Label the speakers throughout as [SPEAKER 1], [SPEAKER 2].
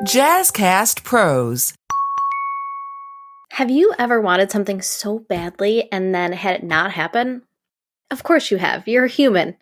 [SPEAKER 1] Jazzcast Pros.
[SPEAKER 2] Have you ever wanted something so badly and then had it not happen? Of course you have. You're human.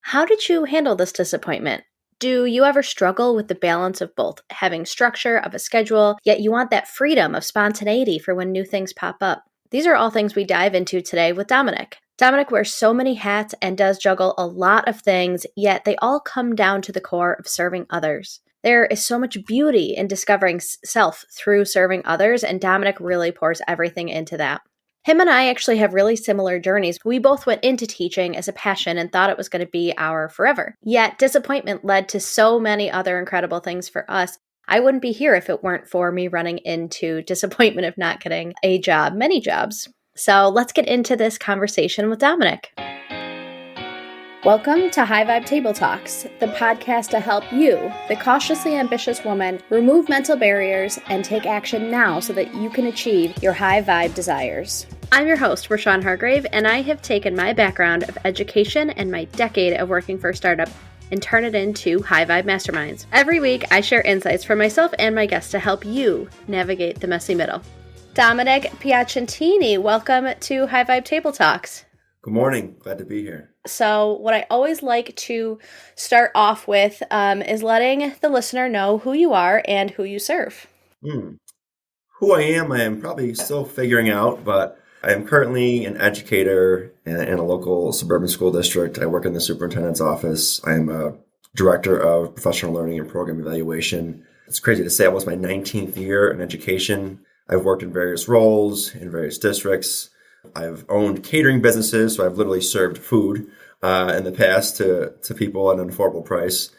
[SPEAKER 2] How did you handle this disappointment? Do you ever struggle with the balance of both having structure of a schedule, yet you want that freedom of spontaneity for when new things pop up? These are all things we dive into today with Dominic. Dominic wears so many hats and does juggle a lot of things, yet they all come down to the core of serving others. There is so much beauty in discovering self through serving others, and Dominic really pours everything into that. Him and I actually have really similar journeys. We both went into teaching as a passion and thought it was going to be our forever. Yet disappointment led to so many other incredible things for us. I wouldn't be here if it weren't for me running into disappointment of not getting a job, many jobs. So let's get into this conversation with Dominic. Welcome to High Vibe Table Talks, the podcast to help you, the cautiously ambitious woman, remove mental barriers and take action now so that you can achieve your high vibe desires. I'm your host, Rashawn Hargrave, and I have taken my background of education and my decade of working for a startup and turn it into high vibe masterminds. Every week, I share insights from myself and my guests to help you navigate the messy middle. Dominic Piacentini, welcome to High Vibe Table Talks.
[SPEAKER 3] Good morning. Glad to be here.
[SPEAKER 2] So what I always like to start off with is letting the listener know who you are and who you serve.
[SPEAKER 3] Who I am probably still figuring out, but I am currently an educator in a local suburban school district. I work in the superintendent's office. I am a director of professional learning and program evaluation. It's crazy to say, I was my 19th year in education. I've worked in various roles in various districts. I've owned catering businesses, so I've literally served food in the past to people at an affordable price.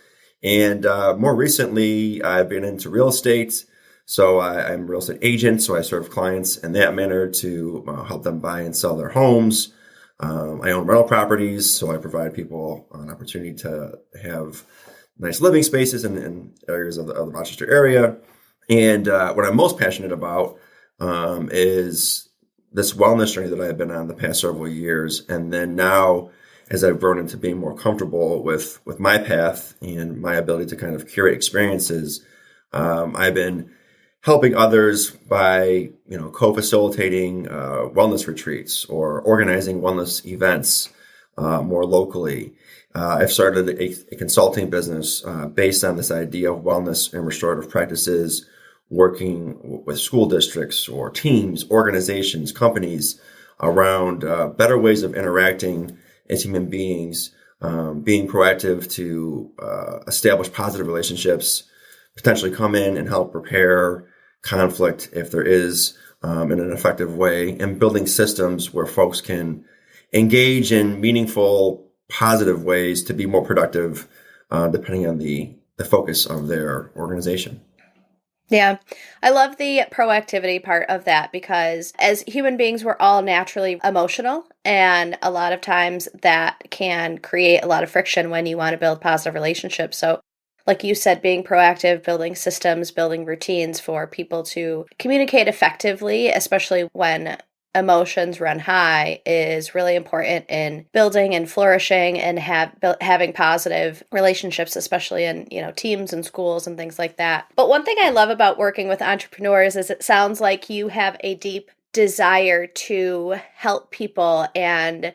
[SPEAKER 3] And more recently, I've been into real estate. So I'm a real estate agent, so I serve clients in that manner to help them buy and sell their homes. I own rental properties, so I provide people an opportunity to have nice living spaces in areas of the Rochester area. And what I'm most passionate about is this wellness journey that I've been on the past several years. And then now, as I've grown into being more comfortable with my path and my ability to kind of curate experiences, I've been helping others by, co-facilitating wellness retreats or organizing wellness events more locally. I've started a consulting business based on this idea of wellness and restorative practices, working with school districts or teams, organizations, companies around better ways of interacting as human beings, being proactive to establish positive relationships, potentially come in and help repair conflict if there is in an effective way, and building systems where folks can engage in meaningful, positive ways to be more productive, depending on the focus of their organization.
[SPEAKER 2] Yeah, I love the proactivity part of that because as human beings, we're all naturally emotional, and a lot of times that can create a lot of friction when you want to build positive relationships. So like you said, being proactive, building systems, building routines for people to communicate effectively, especially when emotions run high, is really important in building and flourishing and having positive relationships, especially in teams and schools and things like that. But one thing I love about working with entrepreneurs is it sounds like you have a deep desire to help people and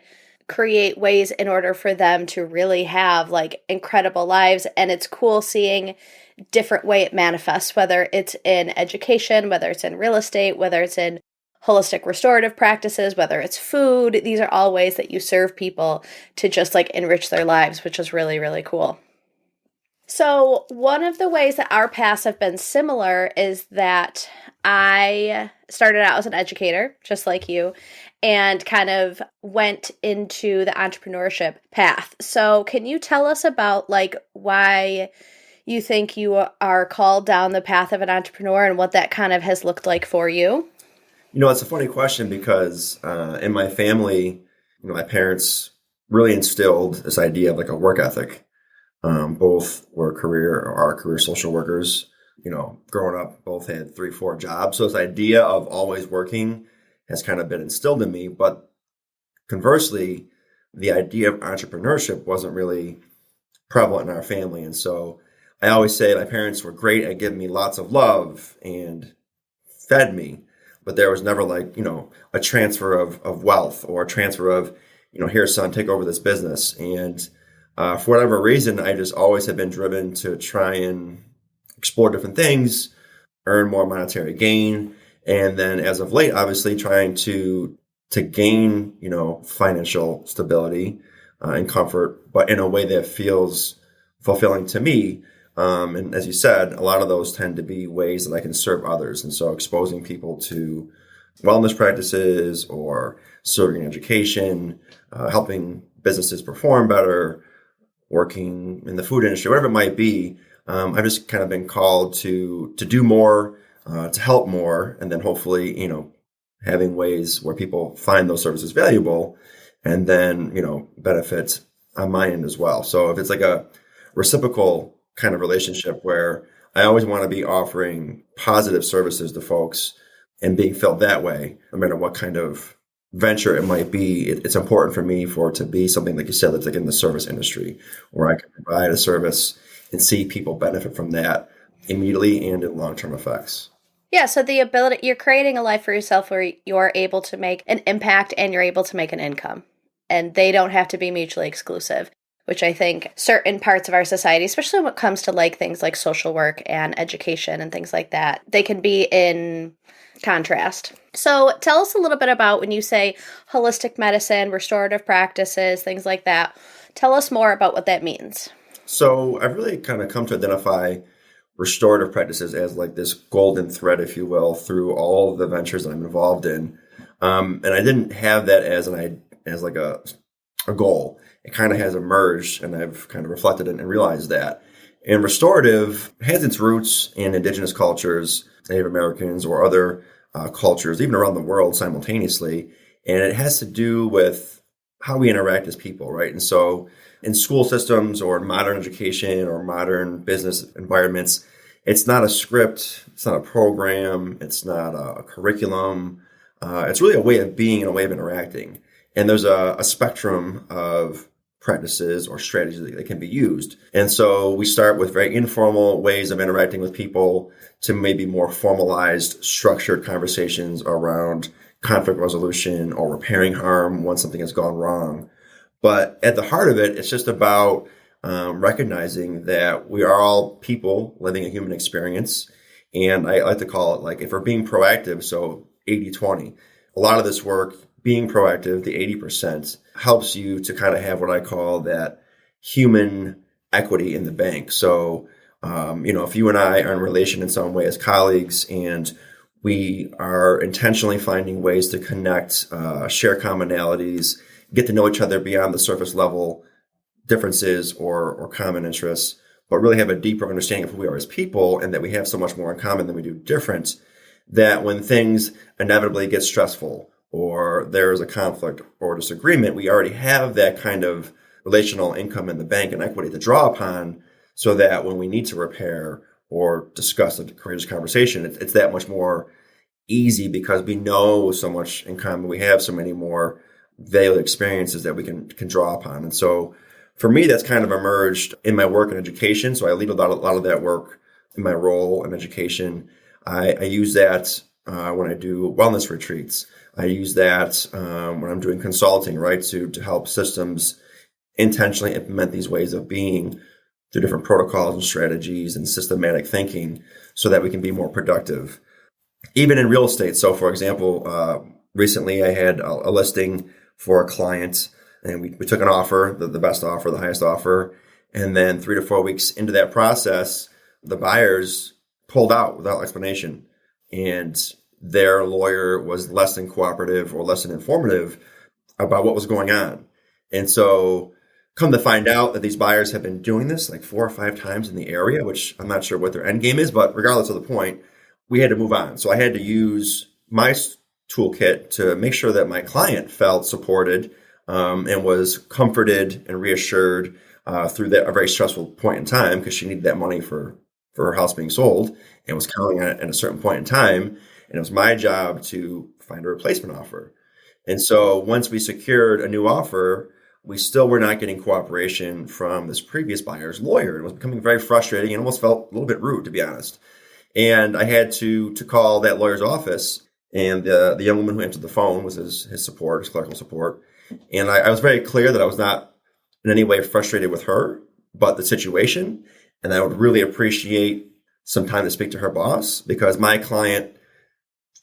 [SPEAKER 2] create ways in order for them to really have incredible lives. And it's cool seeing different way it manifests, whether it's in education, whether it's in real estate, whether it's in holistic restorative practices, whether it's food. These are all ways that you serve people to just enrich their lives, which is really, really cool. So one of the ways that our paths have been similar is that I started out as an educator, just like you, and kind of went into the entrepreneurship path. So can you tell us about why you think you are called down the path of an entrepreneur and what that kind of has looked like for you?
[SPEAKER 3] It's a funny question because in my family, my parents really instilled this idea of a work ethic. Both are career social workers. Growing up, both had 3-4 jobs. So this idea of always working has kind of been instilled in me. But conversely, the idea of entrepreneurship wasn't really prevalent in our family. And so I always say my parents were great at giving me lots of love and fed me, but there was never like, a transfer of wealth or a transfer of, here, son, take over this business. And for whatever reason, I just always have been driven to try and explore different things, earn more monetary gain. And then as of late, obviously trying to gain, financial stability and comfort, but in a way that feels fulfilling to me. And as you said, a lot of those tend to be ways that I can serve others. And so exposing people to wellness practices or serving in education, helping businesses perform better, working in the food industry, whatever it might be. I've just kind of been called to do more, to help more, and then hopefully, having ways where people find those services valuable and then, benefit on my end as well. So if it's like a reciprocal kind of relationship where I always want to be offering positive services to folks and being felt that way, no matter what kind of venture it might be, it's important for me for it to be something, like you said, that's like in the service industry where I can provide a service and see people benefit from that immediately and in long-term effects.
[SPEAKER 2] Yeah, so the ability, you're creating a life for yourself where you're able to make an impact and you're able to make an income. And they don't have to be mutually exclusive, which I think certain parts of our society, especially when it comes to like things like social work and education and things like that, they can be in contrast. So tell us a little bit about when you say holistic medicine, restorative practices, things like that. Tell us more about what that means.
[SPEAKER 3] So I've really kind of come to identify restorative practices as like this golden thread, if you will, through all of the ventures that I'm involved in. And I didn't have that as like a goal. It kind of has emerged, and I've kind of reflected it and realized that. And restorative has its roots in indigenous cultures, Native Americans or other cultures, even around the world simultaneously. And it has to do with how we interact as people, right? And so in school systems or modern education or modern business environments, it's not a script, it's not a program, it's not a curriculum. It's really a way of being and a way of interacting. And there's a spectrum of practices or strategies that can be used. And so we start with very informal ways of interacting with people to maybe more formalized, structured conversations around conflict resolution or repairing harm once something has gone wrong. But at the heart of it, it's just about recognizing that we are all people living a human experience. And I like to call it like if we're being proactive, so 80-20. A lot of this work, being proactive, the 80%, helps you to kind of have what I call that human equity in the bank. So, if you and I are in relation in some way as colleagues and we are intentionally finding ways to connect, share commonalities, get to know each other beyond the surface level differences or common interests, but really have a deeper understanding of who we are as people and that we have so much more in common than we do different, that when things inevitably get stressful or there is a conflict or disagreement, we already have that kind of relational income in the bank and equity to draw upon so that when we need to repair or discuss a courageous conversation, it's that much more easy because we know so much in common. We have so many more valuable experiences that we can draw upon. And so for me, that's kind of emerged in my work in education. So I lead a lot of that work in my role in education. I use that when I do wellness retreats. I use that when I'm doing consulting, right, to help systems intentionally implement these ways of being through different protocols and strategies and systematic thinking so that we can be more productive. Even in real estate. So, for example, recently I had a listing for a client and we took an offer, the best offer, the highest offer. And then 3 to 4 weeks into that process, the buyers pulled out without explanation. And their lawyer was less than cooperative or less than informative about what was going on. And so come to find out that these buyers have been doing this like 4 or 5 times in the area, which I'm not sure what their end game is, but regardless of the point, we had to move on. So I had to use my toolkit to make sure that my client felt supported and was comforted and reassured through a very stressful point in time because she needed that money for her house being sold and was counting on it at a certain point in time. And it was my job to find a replacement offer. And so once we secured a new offer, we still were not getting cooperation from this previous buyer's lawyer. It was becoming very frustrating and almost felt a little bit rude, to be honest. And I had to call that lawyer's office, and the young woman who answered the phone was his support, his clerical support. And I was very clear that I was not in any way frustrated with her, but the situation. And I would really appreciate some time to speak to her boss, because my client,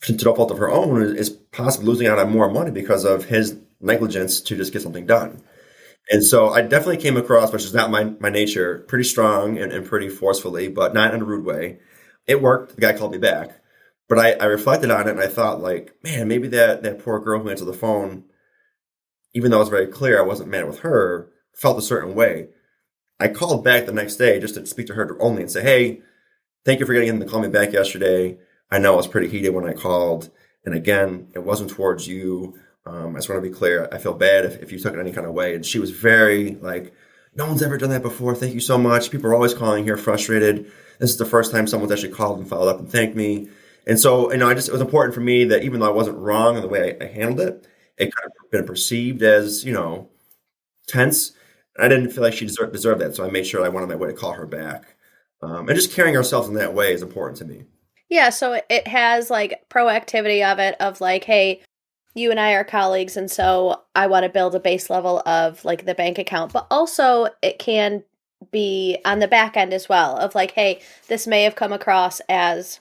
[SPEAKER 3] to no fault of her own, is possibly losing out on more money because of his negligence to just get something done. And so I definitely came across, which is not my nature, pretty strong and pretty forcefully, but not in a rude way. It worked. The guy called me back. But I reflected on it, and I thought, like, man, maybe that poor girl who answered the phone, even though it was very clear I wasn't mad with her, felt a certain way. I called back the next day just to speak to her only and say, hey, thank you for getting him to call me back yesterday. I know I was pretty heated when I called. And again, it wasn't towards you. I just want to be clear. I feel bad if you took it any kind of way. And she was very like, no one's ever done that before. Thank you so much. People are always calling here frustrated. This is the first time someone's actually called and followed up and thanked me. And so, it was important for me that even though I wasn't wrong in the way I handled it, it kind of been perceived as, tense. I didn't feel like she deserved that. So I made sure I went on my way to call her back. And just carrying ourselves in that way is important to me.
[SPEAKER 2] Yeah, so it has like proactivity of it, of like, hey, you and I are colleagues, and so I want to build a base level of like the bank account, but also it can be on the back end as well of like, hey, this may have come across as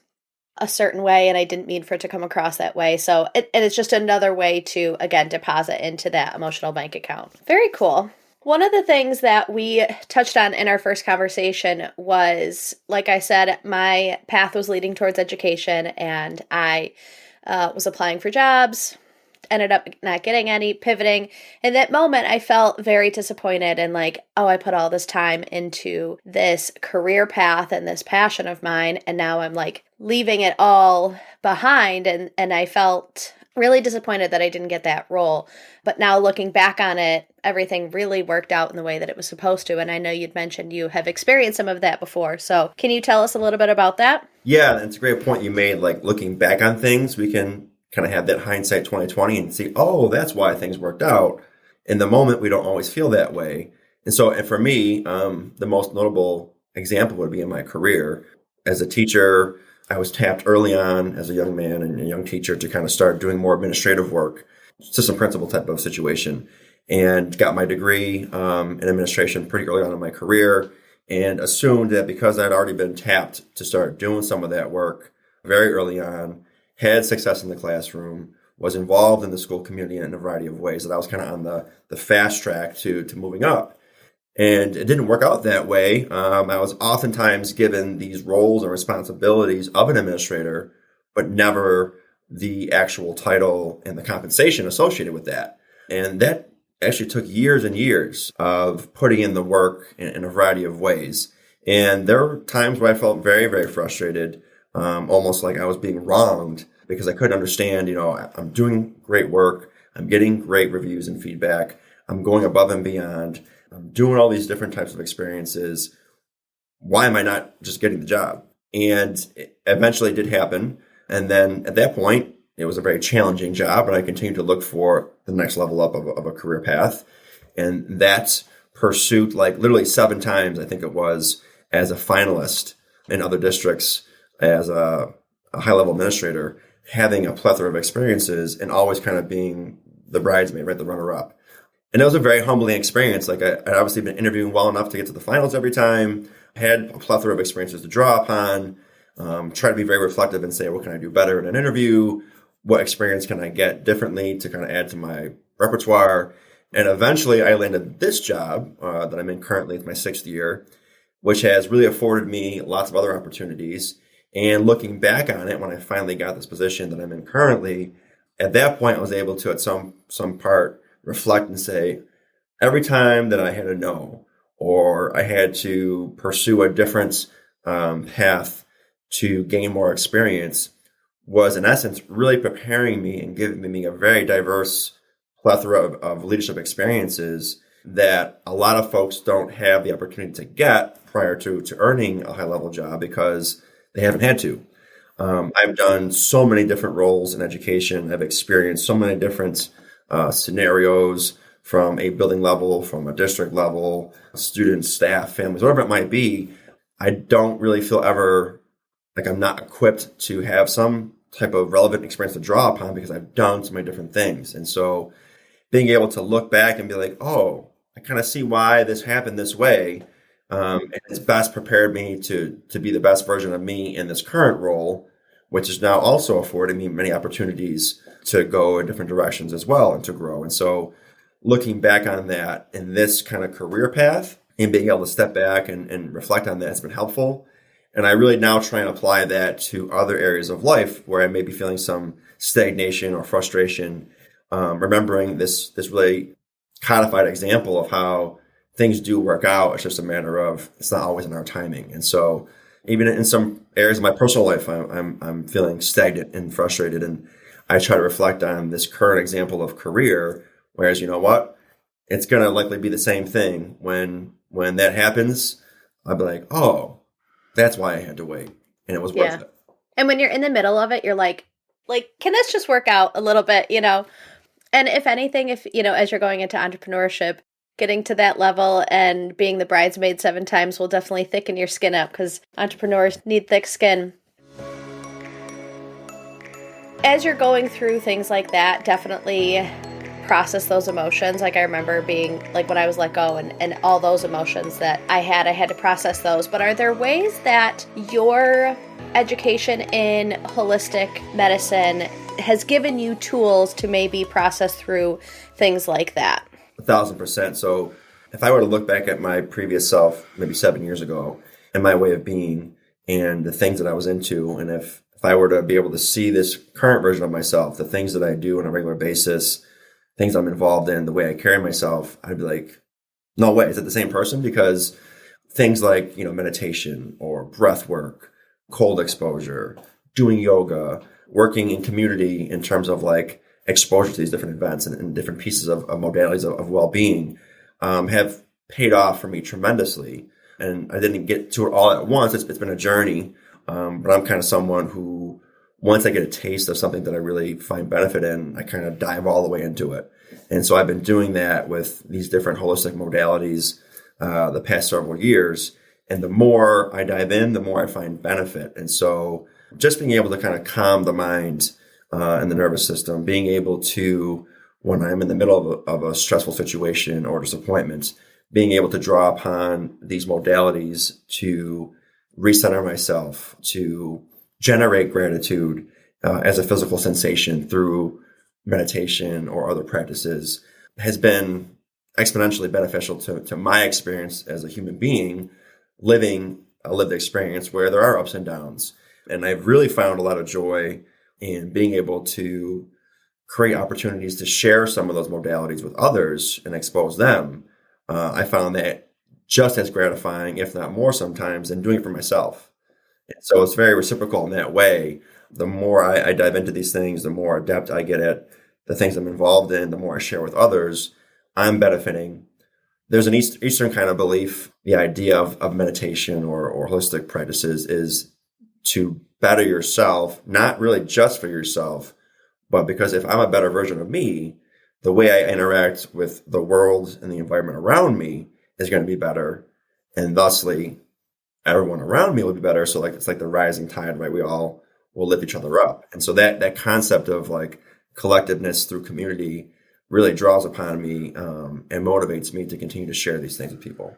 [SPEAKER 2] a certain way and I didn't mean for it to come across that way. So it's just another way to, again, deposit into that emotional bank account. Very cool. One of the things that we touched on in our first conversation was, like I said, my path was leading towards education, and I was applying for jobs, ended up not getting any, pivoting. In that moment, I felt very disappointed and like, oh, I put all this time into this career path and this passion of mine, and now I'm like leaving it all behind. And I felt really disappointed that I didn't get that role. But now looking back on it, everything really worked out in the way that it was supposed to. And I know you'd mentioned you have experienced some of that before. So can you tell us a little bit about that?
[SPEAKER 3] Yeah, it's a great point you made. Like, looking back on things, we can kind of have that hindsight 2020 and see, oh, that's why things worked out. In the moment, we don't always feel that way. And for me, the most notable example would be in my career. As a teacher, I was tapped early on as a young man and a young teacher to kind of start doing more administrative work, system principal type of situation, and got my degree in administration pretty early on in my career, and assumed that because I'd already been tapped to start doing some of that work very early on, had success in the classroom, was involved in the school community in a variety of ways, that I was kind of on the fast track to moving up. And it didn't work out that way. I was oftentimes given these roles and responsibilities of an administrator, but never the actual title and the compensation associated with that. And that actually took years and years of putting in the work in a variety of ways. And there were times where I felt very, very frustrated, almost like I was being wronged, because I couldn't understand, I'm doing great work. I'm getting great reviews and feedback. I'm going above and beyond. I'm doing all these different types of experiences. Why am I not just getting the job? And it eventually did happen. And then at that point, it was a very challenging job, but I continued to look for the next level up of a career path. And that pursuit, like literally 7 times, I think it was, as a finalist in other districts, as a high-level administrator, having a plethora of experiences and always kind of being the bridesmaid, right, the runner-up. And it was a very humbling experience. Like, I'd obviously been interviewing well enough to get to the finals every time, had a plethora of experiences to draw upon, try to be very reflective and say, what can I do better in an interview? What experience can I get differently to kind of add to my repertoire? And eventually I landed this job that I'm in currently. It's my 6th year, which has really afforded me lots of other opportunities. And looking back on it, when I finally got this position that I'm in currently, at that point I was able to, at some part, reflect and say, every time that I had a no, or I had to pursue a different path to gain more experience, was in essence really preparing me and giving me a very diverse plethora of leadership experiences that a lot of folks don't have the opportunity to get prior to earning a high-level job because they haven't had to. I've done so many different roles in education. I've experienced so many different scenarios, from a building level, from a district level, students, staff, families, whatever it might be, I don't really feel ever like I'm not equipped to have some type of relevant experience to draw upon because I've done so many different things. And so being able to look back and be like, oh, I kind of see why this happened this way. And it's best prepared me to be the best version of me in this current role, which is now also affording me many opportunities to go in different directions as well and to grow. And so looking back on that in this kind of career path and being able to step back and reflect on that has been helpful. And I really now try and apply that to other areas of life where I may be feeling some stagnation or frustration, remembering this really codified example of how things do work out. It's just a matter of it's not always in our timing. And so even in some areas of my personal life, I'm feeling stagnant and frustrated. And I try to reflect on this current example of career, whereas you know what? It's going to likely be the same thing when that happens. I'll be like, oh, that's why I had to wait. And it was worth it.
[SPEAKER 2] And when you're in the middle of it, you're like, can this just work out a little bit, And if anything, if, as you're going into entrepreneurship, getting to that level and being the bridesmaid 7 times will definitely thicken your skin up because entrepreneurs need thick skin. As you're going through things like that, definitely process those emotions. Like I remember being like when I was let go and all those emotions that I had to process those. But are there ways that your education in holistic medicine has given you tools to maybe process through things like that?
[SPEAKER 3] 1,000%. So if I were to look back at my previous self, maybe 7 years ago, and my way of being and the things that I was into, and if I were to be able to see this current version of myself, the things that I do on a regular basis, things I'm involved in, the way I carry myself, I'd be like, no way, is it the same person? Because things like, meditation or breath work, cold exposure, doing yoga, working in community in terms of like exposure to these different events and different pieces of modalities of well-being have paid off for me tremendously. And I didn't get to it all at once. It's been a journey. But I'm kind of someone who, once I get a taste of something that I really find benefit in, I kind of dive all the way into it. And so I've been doing that with these different holistic modalities the past several years. And the more I dive in, the more I find benefit. And so just being able to kind of calm the mind and the nervous system, being able to, when I'm in the middle of a stressful situation or disappointment, being able to draw upon these modalities to recenter myself, to generate gratitude as a physical sensation through meditation or other practices has been exponentially beneficial to my experience as a human being, living a lived experience where there are ups and downs. And I've really found a lot of joy in being able to create opportunities to share some of those modalities with others and expose them. I found that just as gratifying, if not more sometimes, than doing it for myself. And so it's very reciprocal in that way. The more I dive into these things, the more adept I get at the things I'm involved in, the more I share with others, I'm benefiting. There's an Eastern kind of belief, the idea of meditation or holistic practices is to better yourself, not really just for yourself, but because if I'm a better version of me, the way I interact with the world and the environment around me is going to be better. And thusly, everyone around me will be better. So like, it's like the rising tide, right? We all will lift each other up. And so that concept of like collectiveness through community really draws upon me and motivates me to continue to share these things with people.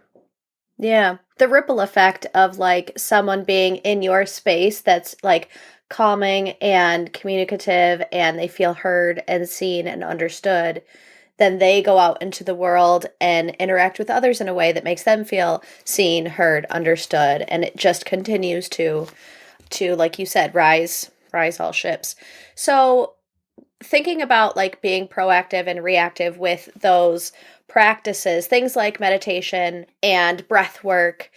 [SPEAKER 2] Yeah. The ripple effect of like someone being in your space that's like calming and communicative and they feel heard and seen and understood, then they go out into the world and interact with others in a way that makes them feel seen, heard, understood. And it just continues to like you said, rise all ships. So thinking about like being proactive and reactive with those practices, things like meditation and breath work,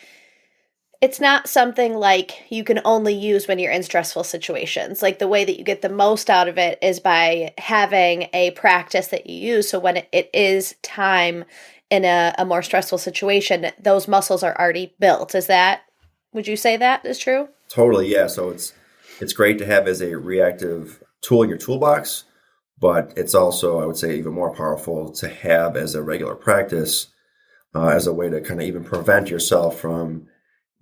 [SPEAKER 2] it's not something like you can only use when you're in stressful situations. Like the way that you get the most out of it is by having a practice that you use. So when it is time in a more stressful situation, those muscles are already built. Would you say that is true?
[SPEAKER 3] Totally, yeah. So it's great to have as a reactive tool in your toolbox, but it's also, I would say, even more powerful to have as a regular practice, as a way to kind of even prevent yourself from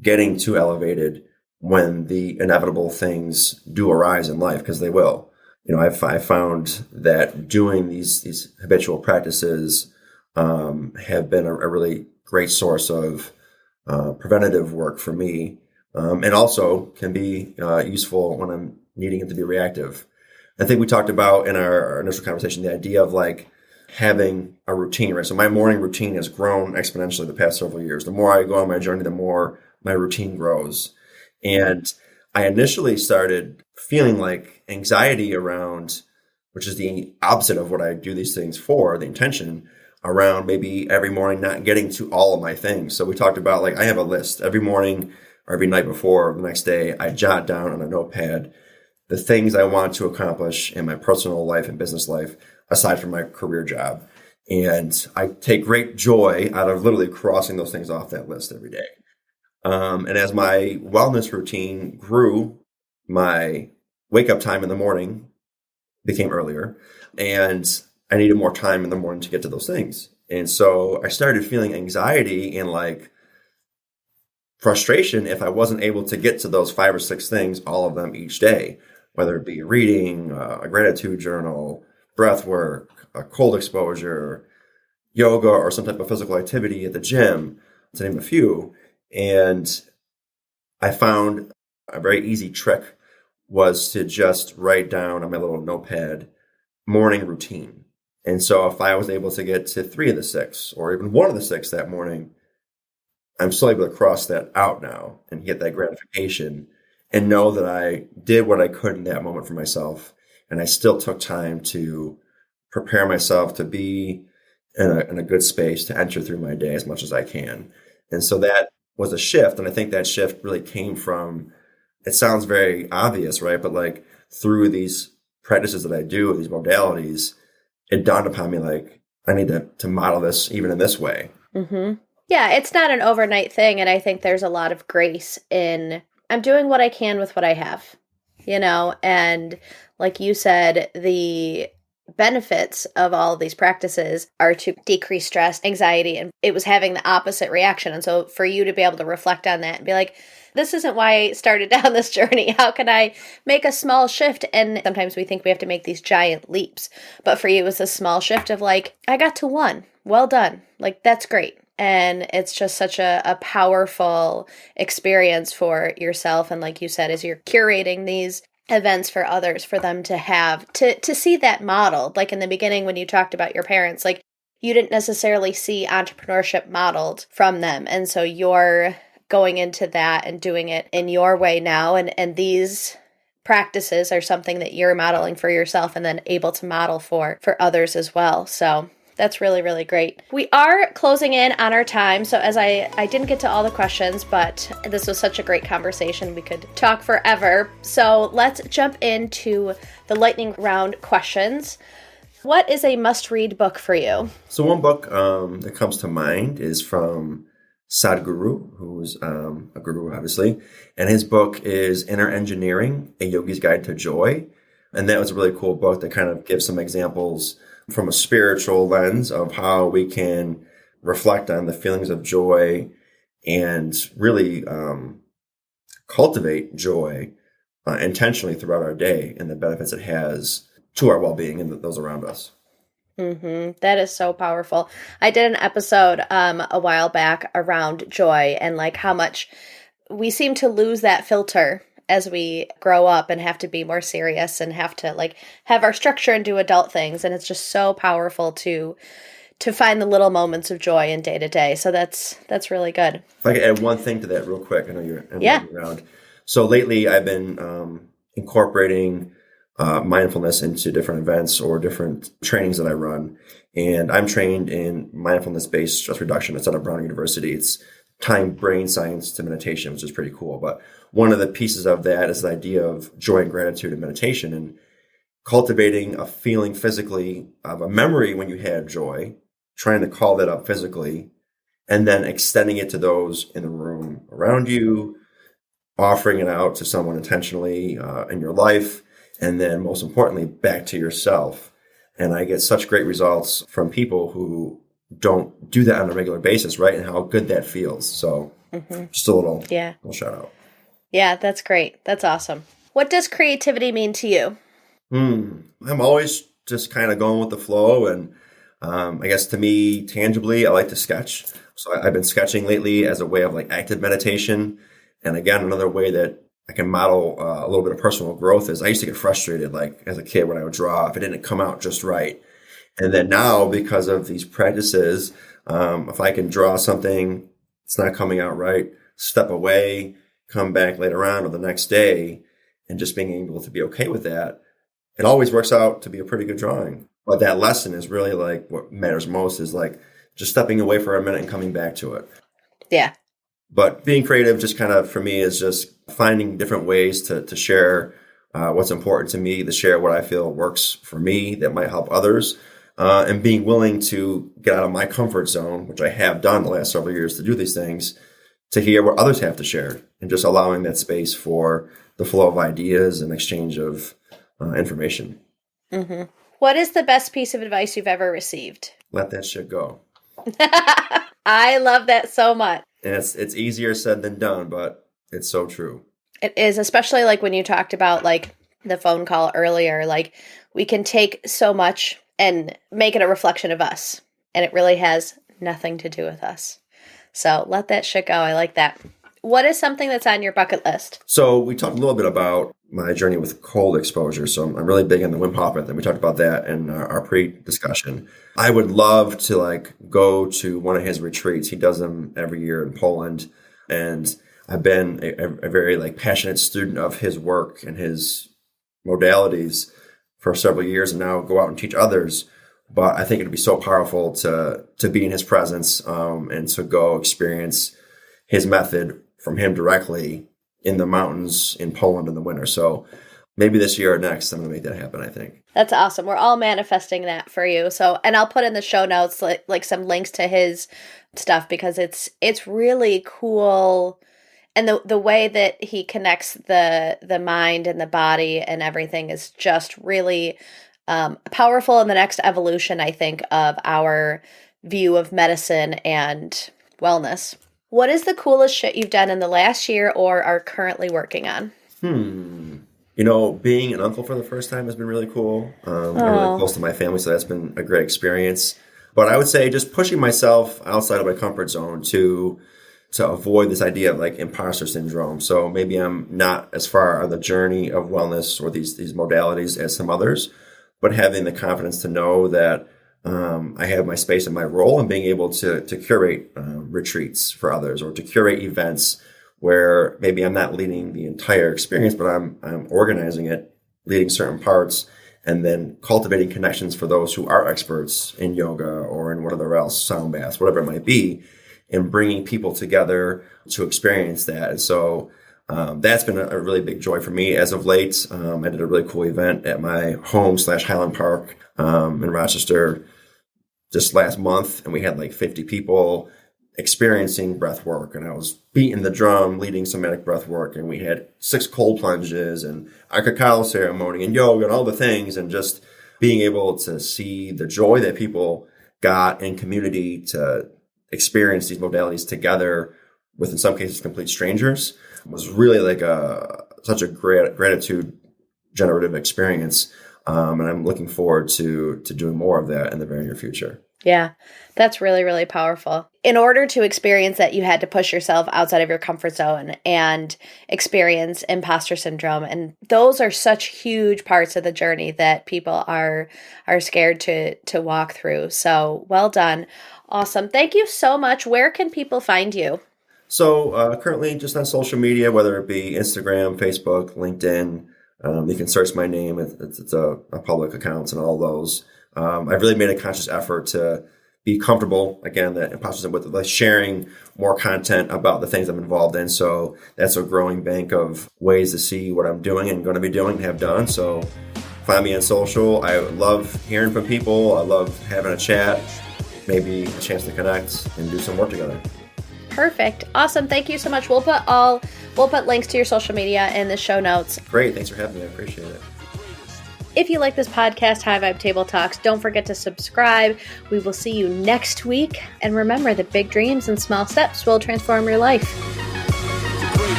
[SPEAKER 3] getting too elevated when the inevitable things do arise in life, because they will. I found that doing these habitual practices have been a really great source of preventative work for me, and also can be useful when I'm needing it to be reactive. I think we talked about in our initial conversation the idea of like having a routine, right? So my morning routine has grown exponentially the past several years. The more I go on my journey, the more my routine grows. And I initially started feeling like anxiety around, which is the opposite of what I do these things for, the intention around maybe every morning not getting to all of my things. So we talked about like I have a list every morning or every night before the next day. I jot down on a notepad the things I want to accomplish in my personal life and business life, aside from my career job. And I take great joy out of literally crossing those things off that list every day. And as my wellness routine grew, my wake up time in the morning became earlier, and I needed more time in the morning to get to those things. And so I started feeling anxiety and like frustration if I wasn't able to get to those 5 or 6 things, all of them each day, whether it be reading, a gratitude journal, breath work, a cold exposure, yoga, or some type of physical activity at the gym, to name a few. And I found a very easy trick was to just write down on my little notepad morning routine. And so if I was able to get to 3 of the 6 or even 1 of the 6 that morning, I'm still able to cross that out now and get that gratification and know that I did what I could in that moment for myself. And I still took time to prepare myself to be in a good space to enter through my day as much as I can. And so that was a shift. And I think that shift really came from, it sounds very obvious, right? But like through these practices that I do, these modalities, it dawned upon me like, I need to model this even in this way.
[SPEAKER 2] Mm-hmm. Yeah, it's not an overnight thing. And I think there's a lot of grace in, I'm doing what I can with what I have, and like you said, the benefits of all of these practices are to decrease stress, anxiety, and it was having the opposite reaction. And so for you to be able to reflect on that and be like, this isn't why I started down this journey. How can I make a small shift? And sometimes we think we have to make these giant leaps. But for you, it was a small shift of like, I got to 1. Well done. Like, that's great. And it's just such a powerful experience for yourself. And like you said, as you're curating these events for others, for them to have, to see that modeled. Like in the beginning, when you talked about your parents, like you didn't necessarily see entrepreneurship modeled from them. And so you're going into that and doing it in your way now. And these practices are something that you're modeling for yourself and then able to model for others as well. So that's really, really great. We are closing in on our time. So as I didn't get to all the questions, but this was such a great conversation. We could talk forever. So let's jump into the lightning round questions. What is a must-read book for you?
[SPEAKER 3] So one book that comes to mind is from Sadhguru, who's a guru, obviously. And his book is Inner Engineering, A Yogi's Guide to Joy. And that was a really cool book that kind of gives some examples from a spiritual lens of how we can reflect on the feelings of joy and really cultivate joy intentionally throughout our day and the benefits it has to our well-being and those around us.
[SPEAKER 2] Mm-hmm. That is so powerful. I did an episode a while back around joy and like how much we seem to lose that filter as we grow up and have to be more serious and have to like have our structure and do adult things. And it's just so powerful to find the little moments of joy in day to day. So that's really good.
[SPEAKER 3] If I could add one thing to that real quick, I know you're around. So lately I've been incorporating mindfulness into different events or different trainings that I run. And I'm trained in mindfulness-based stress reduction at Brown University. It's tying brain science to meditation, which is pretty cool. But one of the pieces of that is the idea of joy and gratitude and meditation and cultivating a feeling physically of a memory when you had joy, trying to call that up physically, and then extending it to those in the room around you, offering it out to someone intentionally in your life, and then most importantly, back to yourself. And I get such great results from people who don't do that on a regular basis, right? And how good that feels. So just a little shout out.
[SPEAKER 2] Yeah, that's great. That's awesome. What does creativity mean to you?
[SPEAKER 3] I'm always just kind of going with the flow. And I guess to me, tangibly, I like to sketch. So I've been sketching lately as a way of like active meditation. And again, another way that I can model a little bit of personal growth is I used to get frustrated like as a kid when I would draw if it didn't come out just right. And then now, because of these practices, if I can draw something, it's not coming out right, step away, come back later on or the next day, and just being able to be okay with that, it always works out to be a pretty good drawing. But that lesson is really like what matters most is like just stepping away for a minute and coming back to it.
[SPEAKER 2] Yeah.
[SPEAKER 3] But being creative just kind of, for me, is just finding different ways to share what's important to me, to share what I feel works for me that might help others. And being willing to get out of my comfort zone, which I have done the last several years to do these things, to hear what others have to share and just allowing that space for the flow of ideas and exchange of information.
[SPEAKER 2] Mm-hmm. What is the best piece of advice you've ever received?
[SPEAKER 3] Let that shit go.
[SPEAKER 2] I love that so much.
[SPEAKER 3] And it's easier said than done, but it's so true.
[SPEAKER 2] It is, especially like when you talked about like the phone call earlier, like we can take so much and make it a reflection of us. And it really has nothing to do with us. So let that shit go. I like that. What is something that's on your bucket list?
[SPEAKER 3] So we talked a little bit about my journey with cold exposure. So I'm really big on the Wim Hof Method. We talked about that in our pre-discussion. I would love to like go to one of his retreats. He does them every year in Poland. And I've been a very like passionate student of his work and his modalities for several years, and now go out and teach others. But I think it'd be so powerful to be in his presence and to go experience his method from him directly in the mountains in Poland in the winter. So maybe this year or next, I'm going to make that happen, I think.
[SPEAKER 2] That's awesome. We're all manifesting that for you. So, and I'll put in the show notes like some links to his stuff because it's really cool. And the way that he connects the mind and the body and everything is just really powerful in the next evolution, I think, of our view of medicine and wellness. What is the coolest shit you've done in the last year or are currently working on?
[SPEAKER 3] You know, being an uncle for the first time has been really cool. I'm really close to my family, so that's been a great experience. But I would say just pushing myself outside of my comfort zone to avoid this idea of like imposter syndrome. So maybe I'm not as far on the journey of wellness or these modalities as some others, but having the confidence to know that I have my space and my role, and being able to curate retreats for others or to curate events where maybe I'm not leading the entire experience, but I'm organizing it, leading certain parts, and then cultivating connections for those who are experts in yoga or in whatever else, sound baths, whatever it might be, and bringing people together to experience that. And so that's been a really big joy for me as of late. I did a really cool event at my home / Highland Park in Rochester just last month, and we had like 50 people experiencing breath work, and I was beating the drum, leading somatic breath work, and we had 6 cold plunges and a cacao ceremony and yoga and all the things, and just being able to see the joy that people got in community to experience these modalities together with, in some cases, complete strangers was really like such a great gratitude generative experience. And I'm looking forward to doing more of that in the very near future.
[SPEAKER 2] Yeah, that's really, really powerful. In order to experience that, you had to push yourself outside of your comfort zone and experience imposter syndrome. And those are such huge parts of the journey that people are scared to walk through. So well done. Awesome. Thank you so much. Where can people find you?
[SPEAKER 3] So currently just on social media, whether it be Instagram, Facebook, LinkedIn. You can search my name. It's a public account and all those. I've really made a conscious effort to be comfortable, again, that imposter with like sharing more content about the things I'm involved in. So that's a growing bank of ways to see what I'm doing and going to be doing and have done. So find me on social. I love hearing from people. I love having a chat, maybe a chance to connect and do some work together.
[SPEAKER 2] Perfect. Awesome. Thank you so much. We'll put links to your social media in the show notes.
[SPEAKER 3] Great. Thanks for having me. I appreciate it.
[SPEAKER 2] If you like this podcast, High Vibe Table Talks, don't forget to subscribe. We will see you next week. And remember that big dreams and small steps will transform your life.